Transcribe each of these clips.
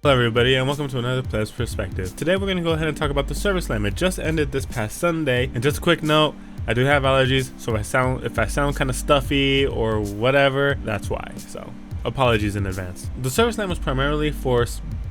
Hello everybody and welcome to another Pleb's Perspective. Today we're going to go ahead and talk about the Service Slam. It just ended this past Sunday, and just a quick note, I do have allergies, so if I sound kind of stuffy or whatever, that's why. So apologies in advance. The Service Slam was primarily for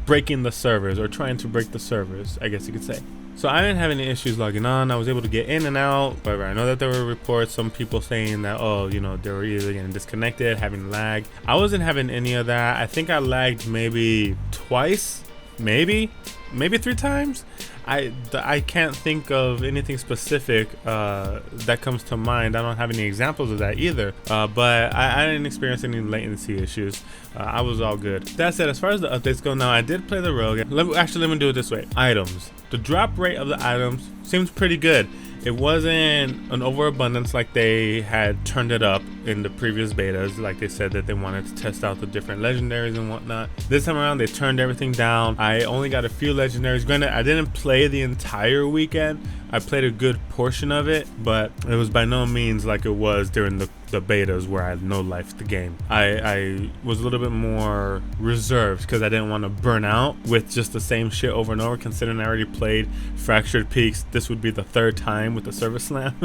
breaking the servers, or trying to break the servers, I guess you could say. So I didn't have any issues logging on. I was able to get in and out. However, I know that there were reports, some people saying that, oh, you know, they were either getting disconnected, having lag. I wasn't having any of that. I think I lagged maybe twice, maybe 3 times. I can't think of anything specific that comes to mind. I don't have any examples of that either, but I didn't experience any latency issues. I was all good. That said, as far as the updates go, now I did play the rogue. Let me do it this way. Items. The drop rate of the items seems pretty good. It wasn't an overabundance like they had turned it up in the previous betas, like they said that they wanted to test out the different legendaries and whatnot. This time around, they turned everything down. I only got a few legendaries. Granted, I didn't play the entire weekend. I played a good portion of it, but it was by no means like it was during the betas where I had no life the game. I was a little bit more reserved because I didn't want to burn out with just the same shit over and over, considering I already played Fractured Peaks. This would be the 3rd time with the Service Slam.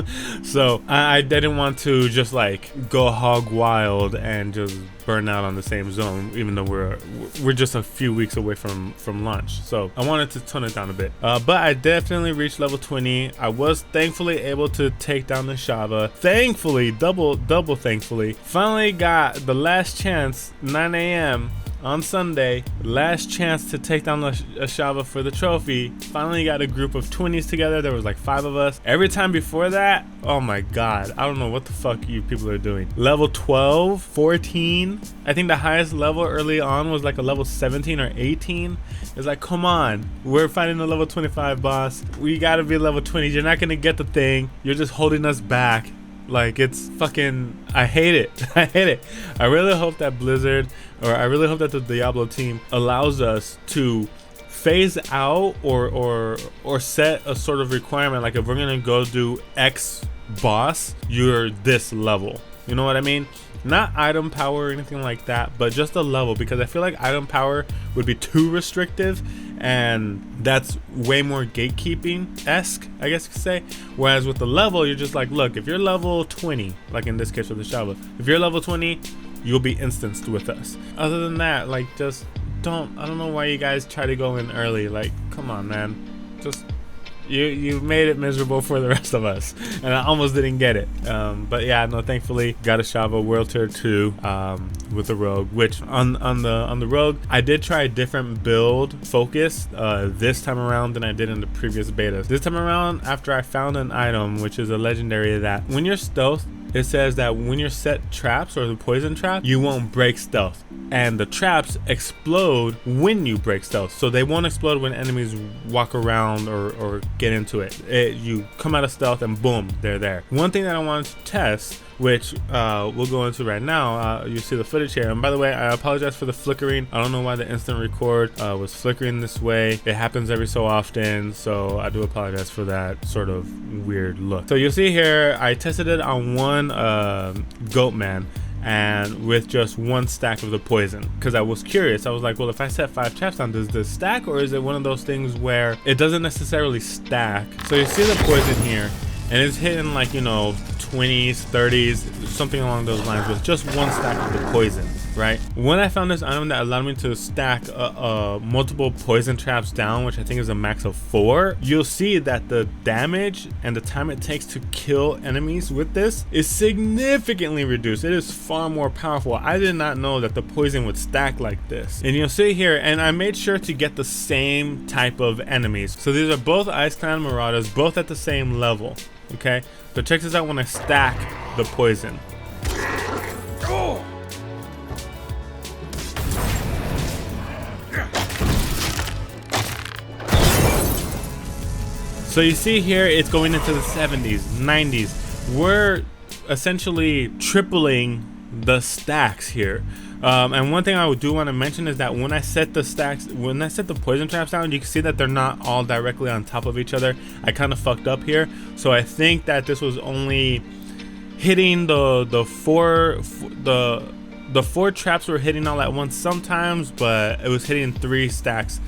So I didn't want to just like go hog wild and just burn out on the same zone, even though we're just a few weeks away from launch. So I wanted to tone it down a bit, but I definitely reached level 20. I was thankfully able to take down the Shava. Thankfully, double thankfully, finally got the last chance, 9 a.m. on Sunday, last chance to take down a Shava for the trophy. Finally got a group of 20s together. There was like 5 of us. Every time before that, oh my god, I don't know what the fuck you people are doing. Level 12, 14. I think the highest level early on was like a level 17 or 18. It's like, come on, we're fighting a level 25 boss. We gotta be level 20. You're not gonna get the thing. You're just holding us back. Like, it's fucking, I hate it. I hate it. I really hope that Blizzard, or I really hope that the Diablo team allows us to phase out or set a sort of requirement. Like, if we're gonna go do X boss, you're this level. You know what I mean? Not item power or anything like that, but just a level, because I feel like item power would be too restrictive, and that's way more gatekeeping-esque, I guess you could say. Whereas with the level, you're just like, look, if you're level 20, like in this case with the Shava, if you're level 20, you'll be instanced with us. Other than that, like, just I don't know why you guys try to go in early. Like, come on, man. Just you made it miserable for the rest of us, and I almost didn't get it. But yeah, no, thankfully got a Shava World Tier 2 with the Rogue, which on the Rogue, I did try a different build focus this time around than I did in the previous betas. This time around, after I found an item, which is a legendary, that when you're stealth, it says that when you're set traps or the poison trap, you won't break stealth, and the traps explode when you break stealth. So they won't explode when enemies walk around or get into it. You come out of stealth and boom, they're there. One thing that I wanted to test, which we'll go into right now, you see the footage here, and by the way, I apologize for the flickering. I don't know why the instant record was flickering this way. It happens every so often, so I do apologize for that sort of weird look. So you'll see here, I tested it on one goat man, and with just 1 stack of the poison, because I was curious. I was like, well, if I set 5 traps down, does this stack, or is it one of those things where it doesn't necessarily stack? So you see the poison here, and it's hitting like, you know, 20s, 30s, something along those lines, with just 1 stack of the poison, right? When I found this item that allowed me to stack multiple poison traps down, which I think is a max of 4, you'll see that the damage and the time it takes to kill enemies with this is significantly reduced. It is far more powerful. I did not know that the poison would stack like this. And you'll see here, and I made sure to get the same type of enemies. So these are both Ice Clan Marauders, both at the same level. Okay, so check this out when I stack the poison. So you see here, it's going into the 70s, 90s. We're essentially tripling the stacks here. And one thing I do want to mention is that when I set the poison traps down, you can see that they're not all directly on top of each other. I kind of fucked up here, so I think that this was only hitting the the 4 traps were hitting all at once sometimes, but it was hitting 3 stacks,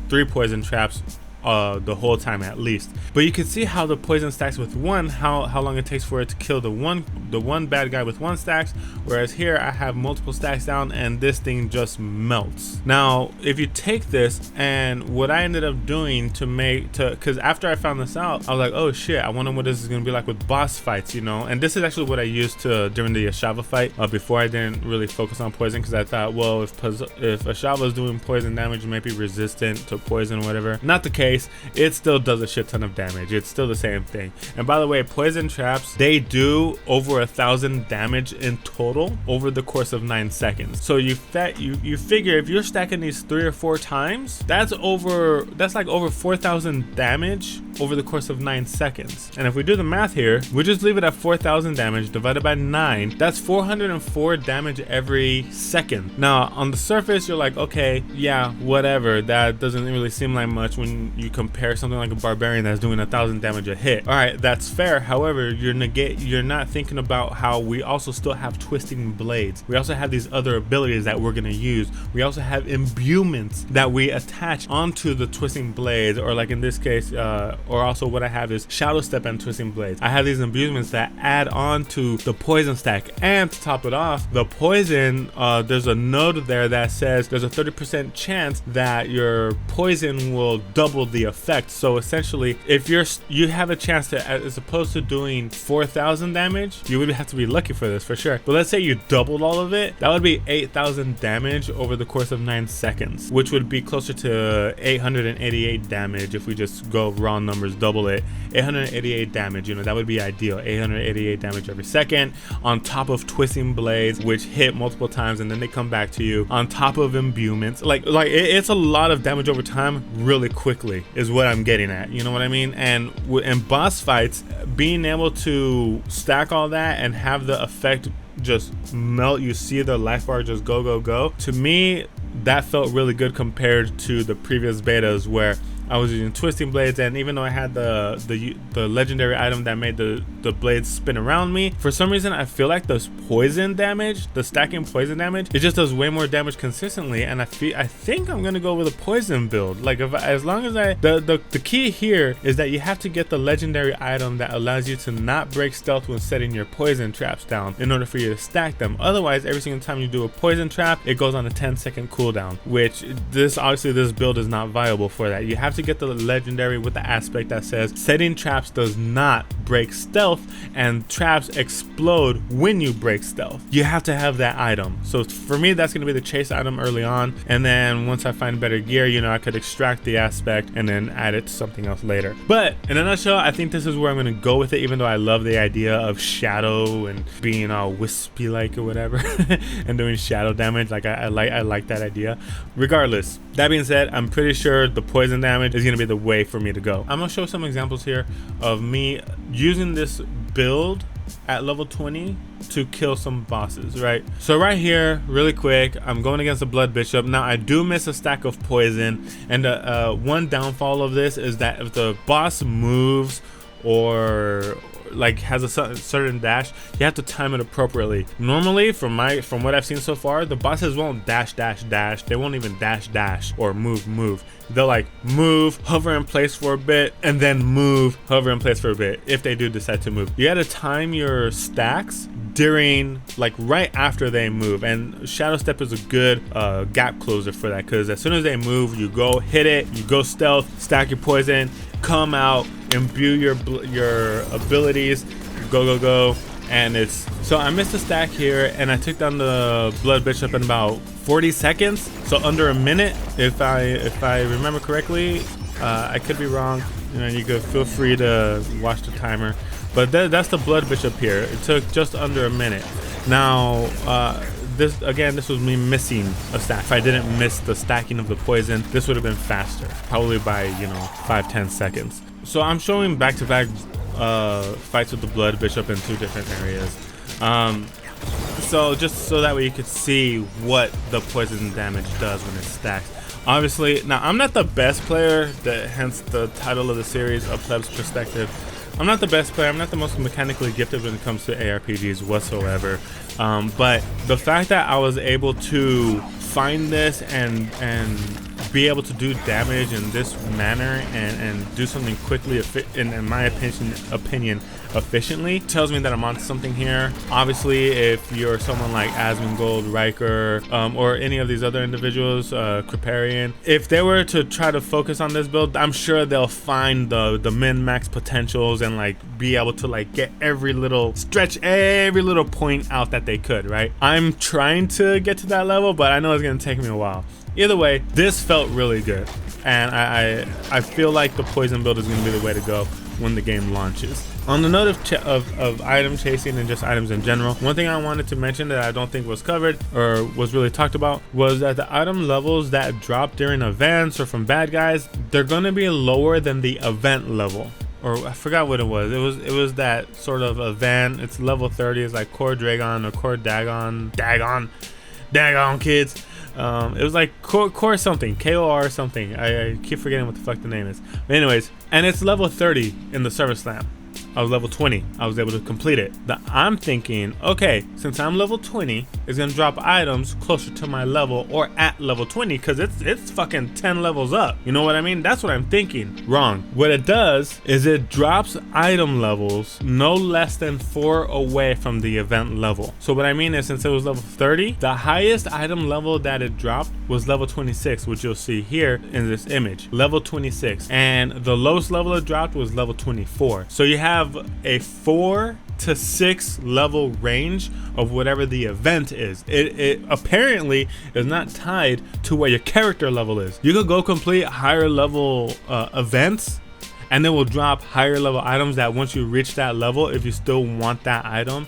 3 poison traps the whole time at least. But you can see how the poison stacks with 1, how long it takes for it to kill the one bad guy with 1 stacks, whereas here I have multiple stacks down and this thing just melts. Now if you take this, and what I ended up doing because after I found this out, I was like, oh shit, I wonder what this is gonna be like with boss fights, you know. And this is actually what I used during the Ashava fight, before I didn't really focus on poison, because I thought, well, if Ashava is doing poison damage, it might be resistant to poison or whatever. Not the case. It still does a shit ton of damage. It's still the same thing. And by the way, poison traps, they do over 1,000 damage in total over the course of 9 seconds. So you figure if you're stacking these 3 or 4 times, that's like over 4,000 damage over the course of 9 seconds. And if we do the math here, we just leave it at 4,000 damage divided by 9. That's 404 damage every second. Now on the surface, you're like, okay, yeah, whatever. That doesn't really seem like much when you compare something like a barbarian that's doing 1,000 damage a hit. All right, that's fair. However, you're not thinking about how we also still have twisting blades. We also have these other abilities that we're gonna use. We also have imbuements that we attach onto the twisting blades, or like in this case, or also what I have is shadow step and twisting blades. I have these imbuements that add on to the poison stack, and to top it off, the poison, there's a note there that says there's a 30% chance that your poison will double the effect. So essentially, if you have a chance to, as opposed to doing 4,000 damage, you would have to be lucky for this for sure. But let's say you doubled all of it, that would be 8,000 damage over the course of 9 seconds, which would be closer to 888 damage if we just go raw numbers, double it. 888 damage, you know, that would be ideal. 888 damage every second on top of twisting blades, which hit multiple times and then they come back to you, on top of imbuements. Like it's a lot of damage over time really quickly is what I'm getting at, you know what I mean? And in boss fights, being able to stack all that and have the effect just melt, you see the life bar just go, to me that felt really good compared to the previous betas where I was using twisting blades, and even though I had the legendary item that made the blades spin around me, for some reason I feel like the poison damage, the stacking poison damage, it just does way more damage consistently. And I think I'm gonna go with a poison build. Like as long as the key here is that you have to get the legendary item that allows you to not break stealth when setting your poison traps down in order for you to stack them. Otherwise, every single time you do a poison trap, it goes on a 10-second cooldown, which obviously this build is not viable for that. You have to get the legendary with the aspect that says setting traps does not break stealth and traps explode when you break stealth. You have to have that item. So for me, that's going to be the chase item early on, and then once I find better gear, you know, I could extract the aspect and then add it to something else later. But in a nutshell, I think this is where I'm going to go with it, even though I love the idea of shadow and being all wispy like or whatever and doing shadow damage. Like I like that idea. Regardless, that being said, I'm pretty sure the poison damage is going to be the way for me to go. I'm going to show some examples here of me using this build at level 20 to kill some bosses, right? So right here, really quick, I'm going against the Blood Bishop. Now I do miss a stack of poison, and one downfall of this is that if the boss moves or like has a certain dash, you have to time it appropriately. Normally, from what I've seen so far, the bosses won't dash. They won't even dash or move. They'll like move, hover in place for a bit, and then move, hover in place for a bit if they do decide to move. You gotta time your stacks during, like, right after they move, and Shadow Step is a good gap closer for that, because as soon as they move, you go hit it, you go stealth, stack your poison, come out, imbue your abilities, go, and it's so I missed a stack here, and I took down the Blood Bishop in about 40 seconds, so under a minute, if I remember correctly. I could be wrong, you know, you could feel free to watch the timer, but that's the Blood Bishop here. It took just under a minute. Now this was me missing a stack. If I didn't miss the stacking of the poison, this would have been faster, probably by, you know, 5-10 seconds. So I'm showing back-to-back fights with the Blood Bishop in 2 different areas, so just so that way you could see what the poison damage does when it stacks. Obviously, now I'm not the best player, hence the title of the series, A Pleb's Perspective, I'm not the best player. I'm not the most mechanically gifted when it comes to ARPGs whatsoever. But the fact that I was able to find this and be able to do damage in this manner and do something quickly, in my opinion, efficiently, tells me that I'm onto something here. Obviously, if you're someone like Asmongold, Riker, or any of these other individuals, Kriparian, if they were to try to focus on this build, I'm sure they'll find the min-max potentials and like be able to like get stretch every little point out that they could, right? I'm trying to get to that level, but I know it's gonna take me a while. Either way, this felt really good, and I feel like the poison build is going to be the way to go when the game launches. On the note of item chasing and just items in general, one thing I wanted to mention that I don't think was covered or was really talked about was that the item levels that drop during events or from bad guys, they're going to be lower than the event level. Or I forgot what it was. It was that sort of event. It's level 30. It's like Core Dragon or Core Dagon kids. It was like core something, KOR something. I keep forgetting what the fuck the name is. But anyways, and it's level 30 in the Service Slam. I was level 20. I was able to complete it. I'm thinking, okay, since I'm level 20, it's gonna drop items closer to my level or at level 20 because it's fucking 10 levels up. You know what I mean? That's what I'm thinking. Wrong. What it does is it drops item levels no less than 4 away from the event level. So what I mean is, since it was level 30, the highest item level that it dropped was level 26, which you'll see here in this image. Level 26. And the lowest level it dropped was level 24. So you have a 4 to 6 level range of whatever the event is. It apparently is not tied to where your character level is. You could go complete higher level events, and then will drop higher level items that once you reach that level, if you still want that item,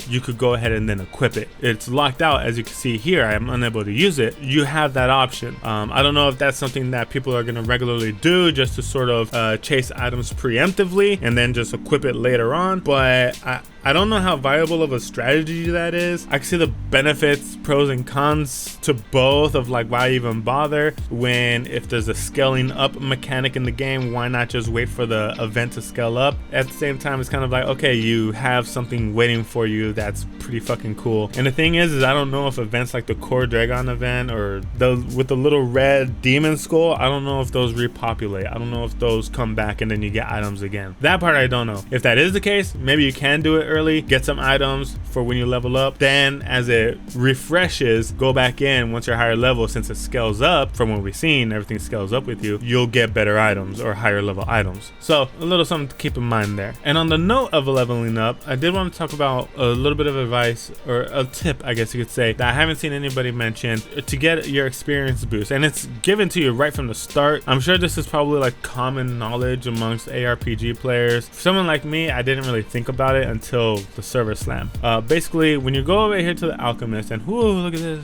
you could go ahead and then equip it. It's locked out, as you can see here. I'm unable to use it. You have that option. I don't know if that's something that people are going to regularly do just to sort of chase items preemptively and then just equip it later on, but I don't know how viable of a strategy that is. I can see the benefits, pros and cons to both of like why even bother when if there's a scaling up mechanic in the game, why not just wait for the event to scale up? At the same time, it's kind of like, okay, you have something waiting for you that's pretty fucking cool. And the thing is I don't know if events like the Core Dragon event or those with the little red demon skull, I don't know if those repopulate. I don't know if those come back and then you get items again. That part I don't know. If that is the case, maybe you can do it early, get some items for when you level up, then as it refreshes, go back in once you're higher level. Since it scales up from what we've seen, everything scales up with you, you'll get better items or higher level items. So a little something to keep in mind there. And on the note of leveling up, I did want to talk about a little bit of advice or a tip, I guess you could say, that I haven't seen anybody mention to get your experience boost, and it's given to you right from the start. I'm sure this is probably like common knowledge amongst ARPG players. For someone like me, I didn't really think about it until the Server Slam. Basically, when you go over here to the Alchemist, and whoo, look at this,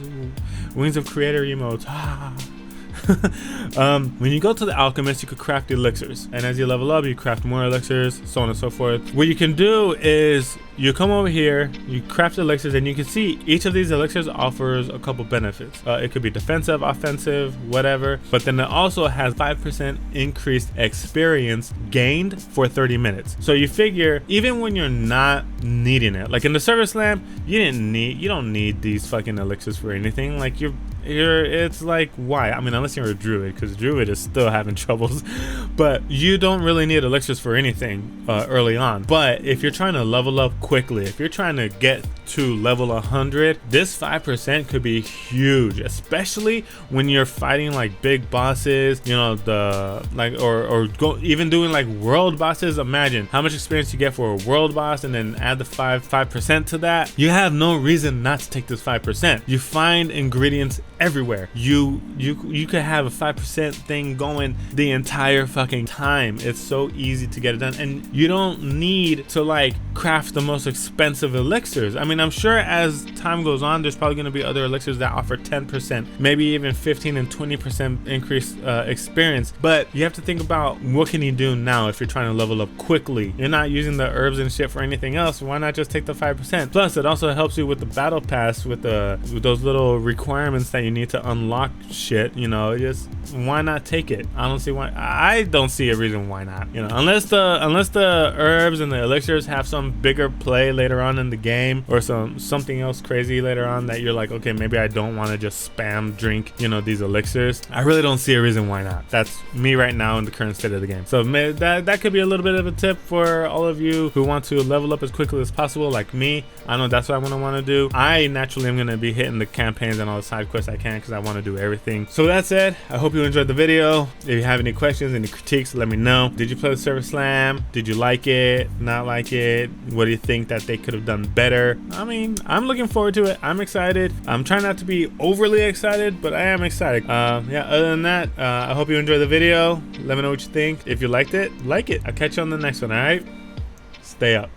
Wings of Creator emotes. When you go to the Alchemist, you could craft elixirs, and as you level up, you craft more elixirs, so on and so forth. What you can do is you come over here, you craft elixirs, and you can see each of these elixirs offers a couple benefits. It could be defensive, offensive, whatever, but then it also has 5% increased experience gained for 30 minutes. So you figure, even when you're not needing it, like in the Server Slam, you don't need these fucking elixirs for anything. Like it's like, why? I mean, unless you're a druid, because druid is still having troubles, but you don't really need elixirs for anything early on. But if you're trying to level up quickly, if you're trying to get to level 100, this 5% could be huge, especially when you're fighting like big bosses, you know, even doing like world bosses. Imagine how much experience you get for a world boss, and then add the 5% to that. You have no reason not to take this 5%. You find ingredients everywhere. You could have a 5% thing going the entire fucking time. It's so easy to get it done, and you don't need to like craft the most expensive elixirs. I mean, mean, I'm sure as time goes on, there's probably going to be other elixirs that offer 10%, maybe even 15 and 20% increased experience. But you have to think about what can you do now if you're trying to level up quickly. You're not using the herbs and shit for anything else. Why not just take the 5%? Plus, it also helps you with the battle pass with those little requirements that you need to unlock shit. You know, just why not take it? I don't see why. I don't see a reason why not. You know, unless the herbs and the elixirs have some bigger play later on in the game, or something else crazy later on that you're like, okay, maybe I don't want to just spam drink, you know, these elixirs. I really don't see a reason why not. That's me right now in the current state of the game. So that could be a little bit of a tip for all of you who want to level up as quickly as possible, like me. I know that's what I'm gonna want to do. I naturally am gonna be hitting the campaigns and all the side quests I can because I want to do everything. So that said, I hope you enjoyed the video. If you have any questions, any critiques, let me know. Did you play the Server Slam? Did you like it? Not like it? What do you think that they could have done better? I mean, I'm looking forward to it. I'm excited. I'm trying not to be overly excited, but I am excited. Yeah, other than that, I hope you enjoyed the video. Let me know what you think. If you liked it, like it. I'll catch you on the next one, all right? Stay up.